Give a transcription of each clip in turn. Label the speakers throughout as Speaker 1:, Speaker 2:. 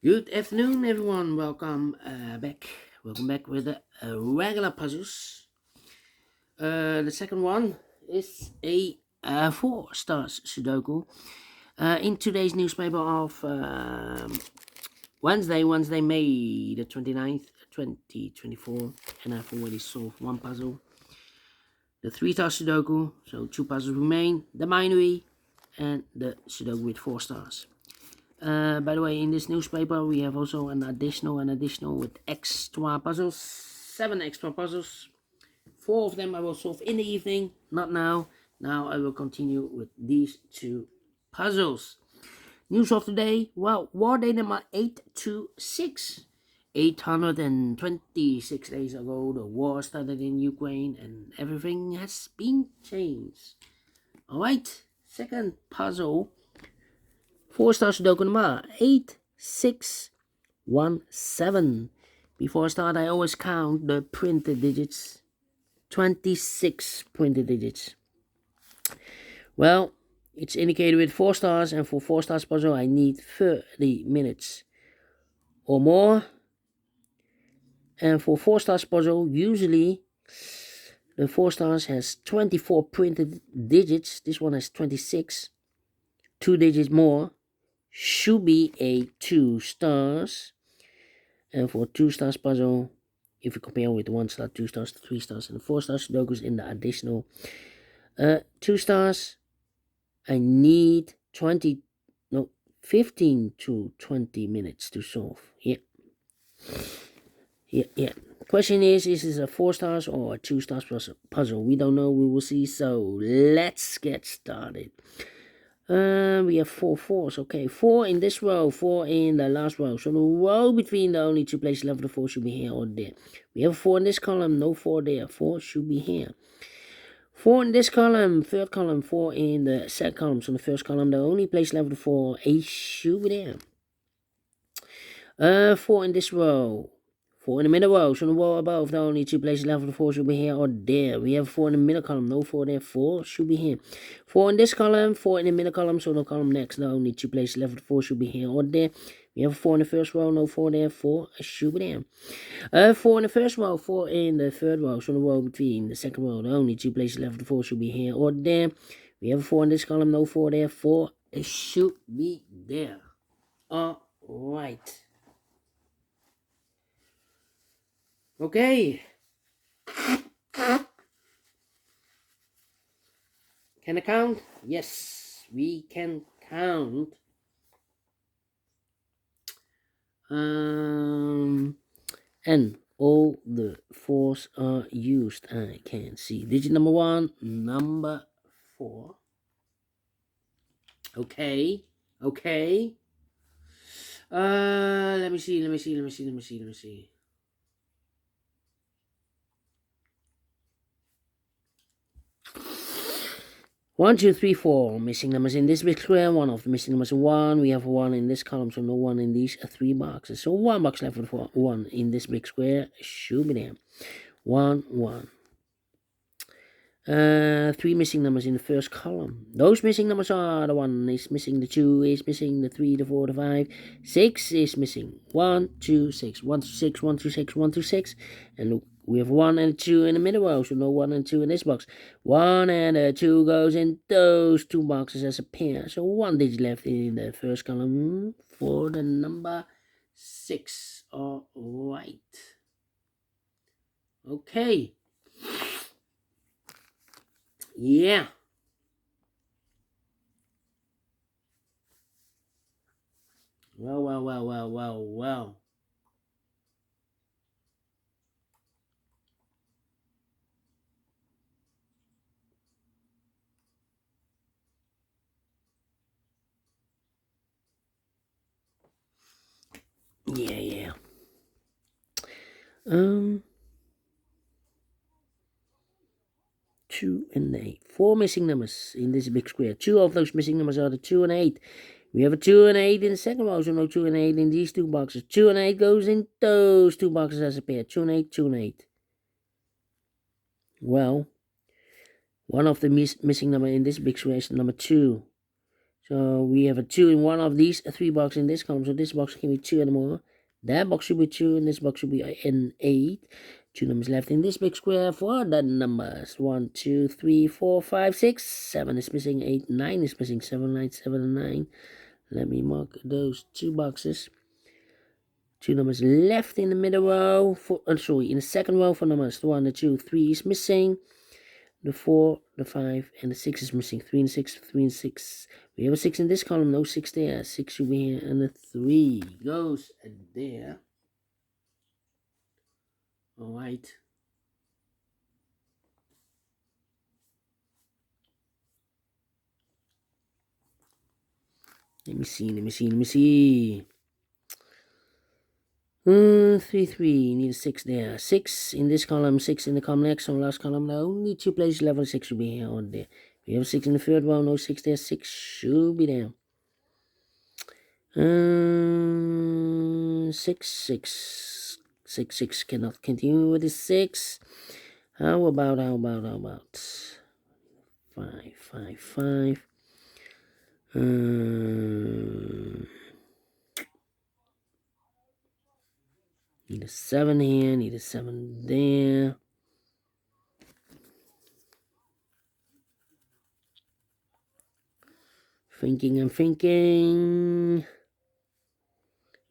Speaker 1: Good afternoon, everyone. Welcome back. Welcome back with the regular puzzles. The second one is a Four Stars Sudoku. In today's newspaper of Wednesday, May the 29th, 2024, and I've already solved one puzzle. The three-star Sudoku, so two puzzles remain: the binary and the Sudoku with 4 stars. By the way, in this newspaper we have also an additional with extra puzzles, 7 extra puzzles. 4 of them I will solve in the evening, not now. Now I will continue with these 2 puzzles. News of the day, well, war day number 826. 826 days ago the war started in Ukraine and everything has been changed. Alright, second puzzle. 4 Stars Sudoku number 8617. Before I start, I always count the printed digits. 26 printed digits. Well, it's indicated with 4 stars, and for 4 stars puzzle, I need 30 minutes or more. And for 4 stars puzzle, usually the 4 stars has 24 printed digits. This one has 26. 2 digits more should be a 2 stars. And for 2 stars puzzle, if you compare with 1 star, 2 stars, 3 stars, and 4 stars Sudokus in the additional 2 stars, I need 15 to 20 minutes to solve. Yeah. Question is this a 4 stars or a 2 stars puzzle? We don't know. We will see. So let's get started. We have 4 fours. Okay, 4 in this row, 4 in the last row. So the row between the only 2 places left of the 4 should be here or there. We have 4 in this column, no 4 there. 4 should be here. 4 in this column, third column, 4 in the second column. So the first column, the only place left of the 4, A should be there. 4 in this row. 4 in the middle row, so the row above, the only 2 places left of the 4 should be here or there. We have 4 in the middle column, no 4 there, 4 should be here. 4 in this column, 4 in the middle column, so the column next, the only 2 places left of the 4 should be here or there. We have 4 in the first row, no 4 there, 4 should be there. 4 in the first row, 4 in the third row, so the row between the second row, the only 2 places left of the 4 should be here or there. We have 4 in this column, no 4 there, 4 should be there. Alright. Okay. Can I count? Yes, we can count. And all the 4s are used. I can see digit number 1, number 4. Okay. Let me see. 1, 2, 3, 4 missing numbers in this big square. One of the missing numbers is 1. We have 1 in this column, so no 1 in these 3 boxes. So 1 box left for 1 in this big square should be there. 1, 1. 3 missing numbers in the first column. Those missing numbers are the 1 is missing, the 2 is missing, the 3, the 4, the 5. 6 is missing. 1, 2, 6. 1 to 6, 1 to 6, 1 to 6. And look, we have 1 and 2 in the middle row, so no 1 and 2 in this box. 1 and 2 goes in those 2 boxes as a pair. So 1 digit left in the first column for the number 6. Alright. Okay. Yeah. Well. Yeah. 2 and 8. 4 missing numbers in this big square. 2 of those missing numbers are the 2 and 8. We have a 2 and 8 in the second row, so no 2 and 8 in these 2 boxes. 2 and 8 goes in those 2 boxes as a pair. 2 and 8, 2 and 8. Well, one of the missing number in this big square is number 2. So we have a 2 in one of these 3 boxes in this column. So this box can be 2 and more. That box should be 2, and this box should be an 8. 2 numbers left in this big square for the numbers 1, 2, 3, 4, 5, 6. 7 is missing, 8, 9 is missing, 7, 9, 7, and 9. Let me mark those 2 boxes. 2 numbers left in the middle row. In the second row for numbers 1, the 2, 3 is missing. The 4, the 5, and the 6 is missing. 3 and 6, 3 and 6. We have a 6 in this column, no 6 there. 6 should be here, and the 3 goes there. Alright. Let me see. 3, 3. Need a 6 there. 6 in this column, 6 in the column next. On the last column, the only 2 places level 6 should be here or there. We have a 6 in the third row, no 6 there. 6 should be there. 6, 6. 6, 6 cannot continue with the 6. How about 5, 5, 5. Need a 7 here, need a 7 there. I'm thinking.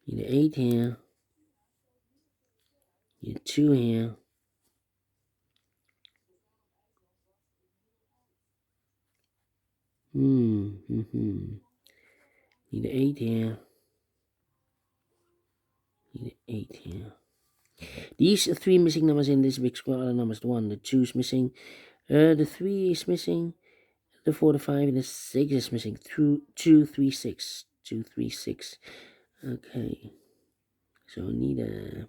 Speaker 1: Need an 8 here. Need a 2 here. Need an 8 here. Need an 8 here. These 3 missing numbers in this big square are the numbers. The 1, the 2 is missing. The 3 is missing. The 4, the 5, and the 6 is missing. 2, 3, 6. 2, 3, 6. Okay. So I need a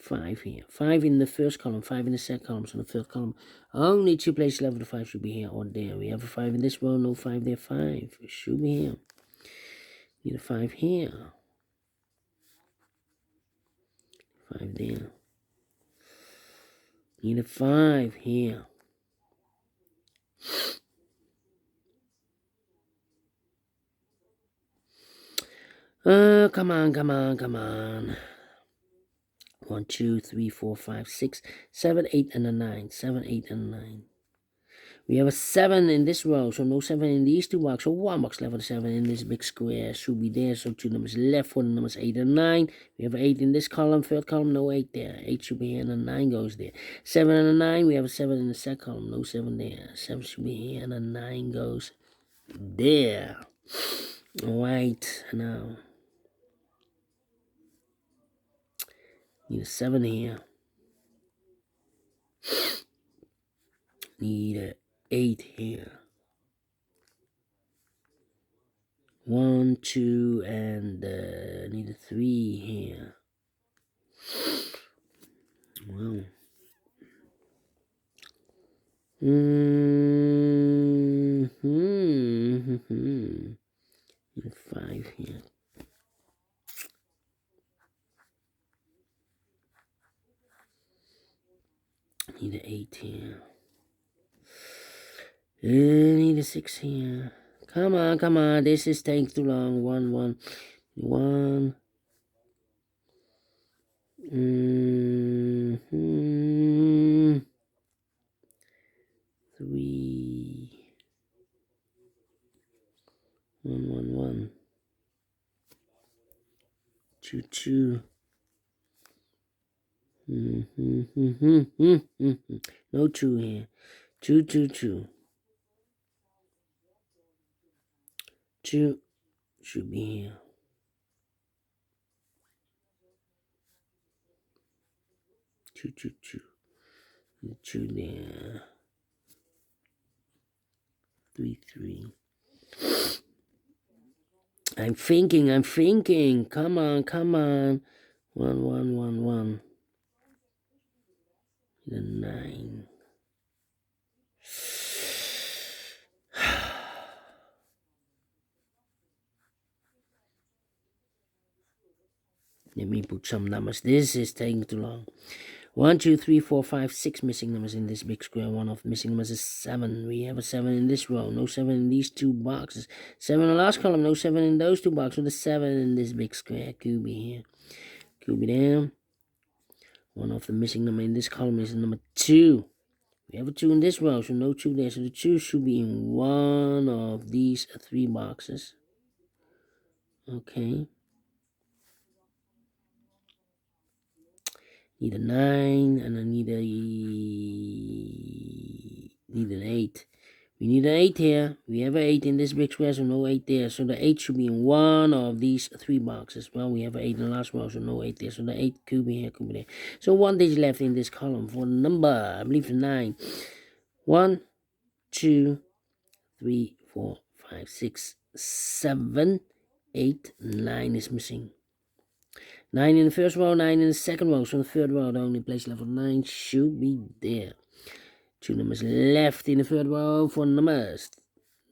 Speaker 1: 5 here. 5 in the first column, 5 in the second column. So in the third column, only 2 places left. The 5 should be here or there. We have a 5 in this row, no 5 there. 5 should be here. Need a 5 here. 5 there. Need a 5 here. Come on. 1, 2, 3, 4, 5, 6, 7, 8, and a 9. 7, 8, and 9. We have a 7 in this row, so no 7 in these 2 boxes. So 1 box left for the 7 in this big square should be there. So 2 numbers left for the numbers 8 and 9. We have an 8 in this column, third column, no 8 there. 8 should be here, and a 9 goes there. 7 and a 9, we have a 7 in the second column, no 7 there. 7 should be here, and a 9 goes there. Alright, now. Need a 7 here. Need a 8 here. 1, 2, and need a 3 here. Well. Need a 5 here. Need an 8 here. Need a 6 here. Come on. This is taking too long. 1, 1, 1. 3. 1, 1, 1. 2, 2. No 2 here. 2, 2, 2. 2 should be here. 2, 2, 2. 2 there. 3, 3. I'm thinking. Come on. 1, 1, 1, 1. The 9. Let me put some numbers. This is taking too long. 1, 2, 3, 4, 5, 6 missing numbers in this big square. One of the missing numbers is 7. We have a 7 in this row. No 7 in these two boxes. 7 in the last column. No 7 in those two boxes. With a 7 in this big square. Could be here. Could be there. One of the missing number in this column is number 2. We have a 2 in this row, so no 2 there. So the 2 should be in one of these 3 boxes. Okay. Need a 9, and I need an 8. We need an 8 here. We have an 8 in this big square, so no 8 there. So the 8 should be in one of these 3 boxes. Well, we have an 8 in the last row, so no 8 there. So the 8 could be here, could be there. So 1 digit left in this column for the number, I believe, the 9. 1, 2, 3, 4, 5, 6, 7, 8, 9 is missing. 9 in the first row, 9 in the second row. So the third row, the only place left for 9 should be there. 2 numbers left in the third row for numbers.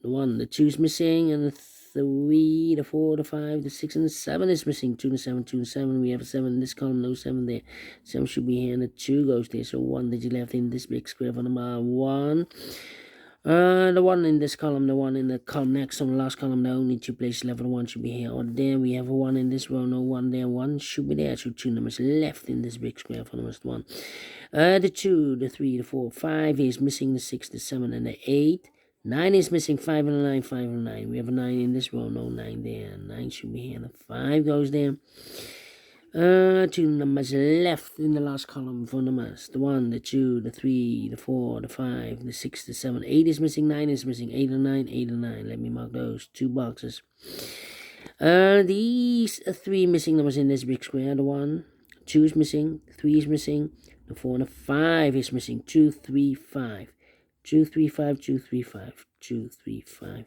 Speaker 1: The 1, the 2 is missing, and the 3, the 4, the 5, the 6, and the 7 is missing. 2 and 7, 2 and 7. We have a 7 in this column, no 7 there. 7 should be here, and the 2 goes there. So 1 digit left in this big square for number 1. The 1 in this column, the 1 in the column next on the last column, the only 2 places left for the 1 should be here or there. We have a 1 in this row, no 1 there, 1 should be there. So 2 numbers left in this big square for number 1. The 2, the 3, the 4, 5 is missing, the 6, the 7, and the 8. 9 is missing, 5 and a 9, 5 and a 9. We have a 9 in this row, no 9 there. 9 should be here, and the 5 goes there. 2 numbers left in the last column for numbers. The 1, the 2, the 3, the 4, the 5, the 6, the 7. 8 is missing, 9 is missing. 8 and 9, 8 and 9. Let me mark those 2 boxes. These 3 missing numbers in this big square. The 1, 2 is missing, 3 is missing. The 4 and the 5 is missing. 2, 3, 5. 2, 3, 5, 2, 3, 5. 2, 3, 5.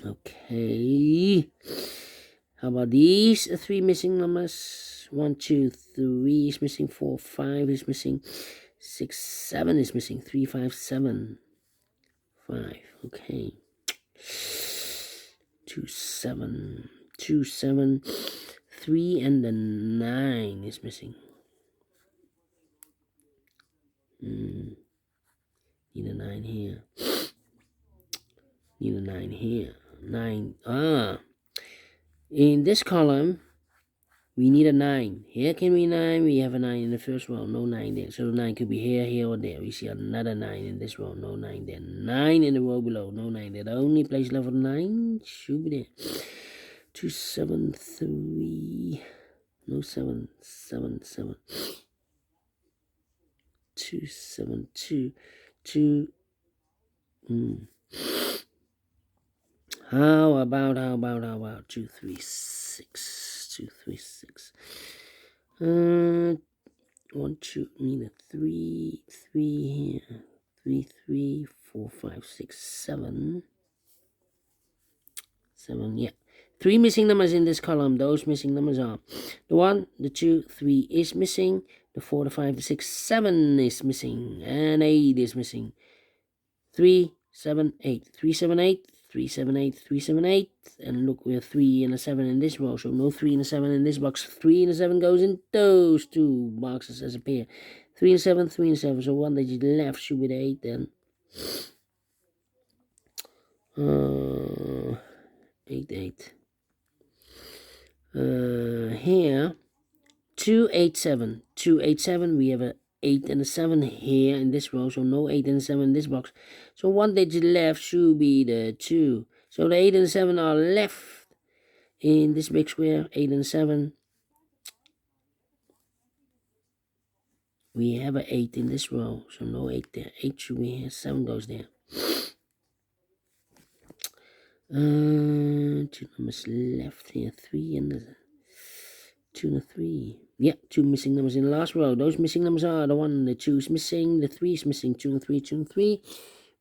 Speaker 1: Okay. How about these 3 missing numbers? 1, 2, 3 is missing. 4, 5 is missing. 6, 7 is missing. 3, 5, 7. 5. Okay. 2, 7. 2, 7. 3 and the 9 is missing. Need a 9 here. Need a 9 here. 9. In this column, we need a 9. Here can be 9. We have a 9 in the first row. No 9 there. So the 9 could be here, here, or there. We see another 9 in this row. No 9 there. 9 in the row below. No 9 there. The only place left for 9 should be there. 2, 7, 3. No 7. 7, 7. 2, 7, 2. 2. How about 2, 3, 6. 2, 3, 6. 1, 2, need a 3, 3 here. 3, 3, 4, 5, 6, 7. 7, yeah. 3 missing numbers in this column. Those missing numbers are the 1, the 2, 3 is missing. The 4, the 5, the 6, 7 is missing. And 8 is missing. 3, 7, 8. 3, 7, 8. 3, 7, 8, 3, 7, 8. And look, we have 3 and a 7 in this row. So no 3 and a 7 in this box. 3 and a 7 goes in those 2 boxes as a pair. 3 and 7, 3 and 7. So 1 digit left should be the 8 then. 8, 8. Here, 2, 8, 7. 2, 8, 7. We have a 8 and a 7 here in this row, so no 8 and 7 in this box. So 1 digit left should be the 2. So the 8 and 7 are left in this big square. 8 and 7. We have an 8 in this row, so no 8 there. 8 should be here. 7 goes there. 2 numbers left here. 3 and 2 and 3. Yeah, 2 missing numbers in the last row. Those missing numbers are the 1, the 2 is missing, the 3 is missing, 2 and 3, 2 and 3.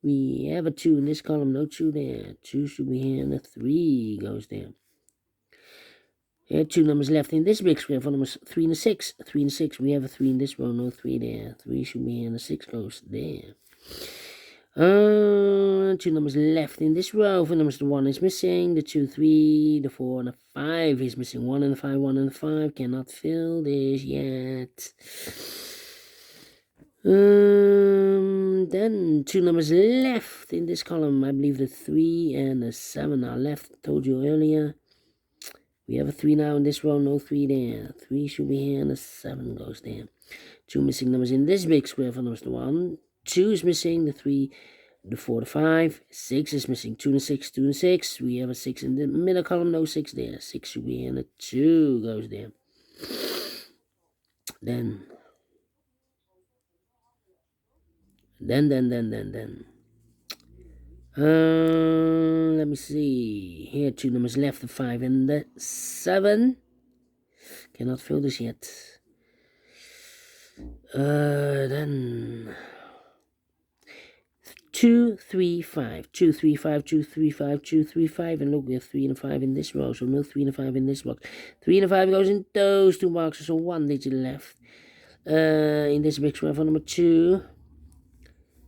Speaker 1: We have a 2 in this column, no 2 there. 2 should be here, and the 3 goes there. There are 2 numbers left in this big square for numbers 3 and 6. 3 and 6, we have a 3 in this row, no 3 there. 3 should be here, and the 6 goes there. Two numbers left in this row. For numbers, the 1 is missing, the 2, 3, the 4, and the 5 is missing. 1 and the 5, 1 and the 5. Cannot fill this yet. Then 2 numbers left in this column. I believe the 3 and the 7 are left. Told you earlier. We have a 3 now in this row, no 3 there. 3 should be here, and the 7 goes there. 2 missing numbers in this big square for numbers, the 1. 2 is missing, the 3, the 4, the 5. 6 is missing, 2 and 6, 2 and 6. We have a 6 in the middle column, no 6 there. 6 should be here, and the 2 goes there. Then. Let me see. Here, 2 numbers left, the 5 and the 7. Cannot fill this yet. Then 2, 3, 5, 2, 3, 5, 2, 3, 5, 2, 3, 5, and look, we have 3 and a 5 in this row, so no 3 and a 5 in this box. 3 and a 5 goes in those 2 boxes, so 1 digit left. In this big square for number 2.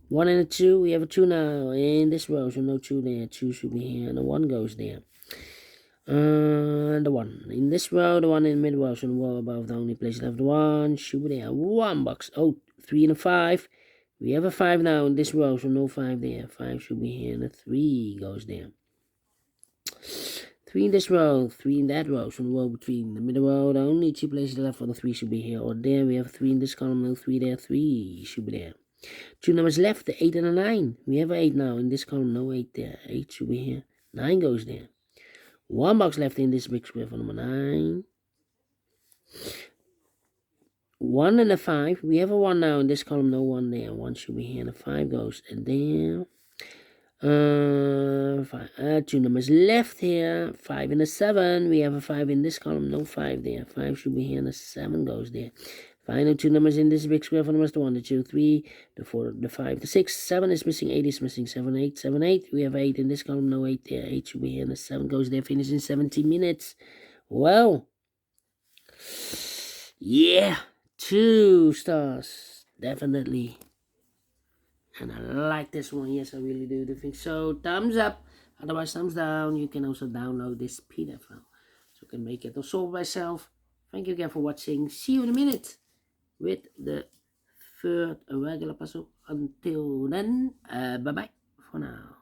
Speaker 1: 1 and a 2, we have a 2 now in this row, so no 2 there. 2 should be here, and the 1 goes there. And the 1 in this row, the 1 in the middle row, so the row above, the only place left, the 1 should be there. 1 box. Oh, 3 and a 5. We have a 5 now in this row, so no 5 there. 5 should be here, and a 3 goes there. 3 in this row, 3 in that row, so the row between the middle row, the only 2 places left for the 3 should be here or there. We have 3 in this column, no 3 there. 3 should be there. 2 numbers left, the 8 and the 9. We have an 8 now in this column, no 8 there. 8 should be here. 9 goes there. 1 box left in this big square for number 9. 1 and a 5. We have a 1 now in this column, no 1 there. 1 should be here, and a 5 goes there. 2 numbers left here. 5 and a 7. We have a 5 in this column, no 5 there. 5 should be here, and a 7 goes there. Final 2 numbers in this big square for numbers, the 1, the 2, 3, the 4, the 5, the 6, 7 is missing, 8 is missing, 7, 8, 7, 8. We have 8 in this column, no 8 there. 8 should be here, and the 7 goes there. Finish in 17 minutes. Well, yeah, 2 stars, definitely. And I like this one, yes, I really do. I think so. Thumbs up, otherwise thumbs down. You can also download this PDF file, so you can make it or solve myself. Thank you again for watching. See you in a minute with the 3rd regular puzzle. Until then, bye-bye for now.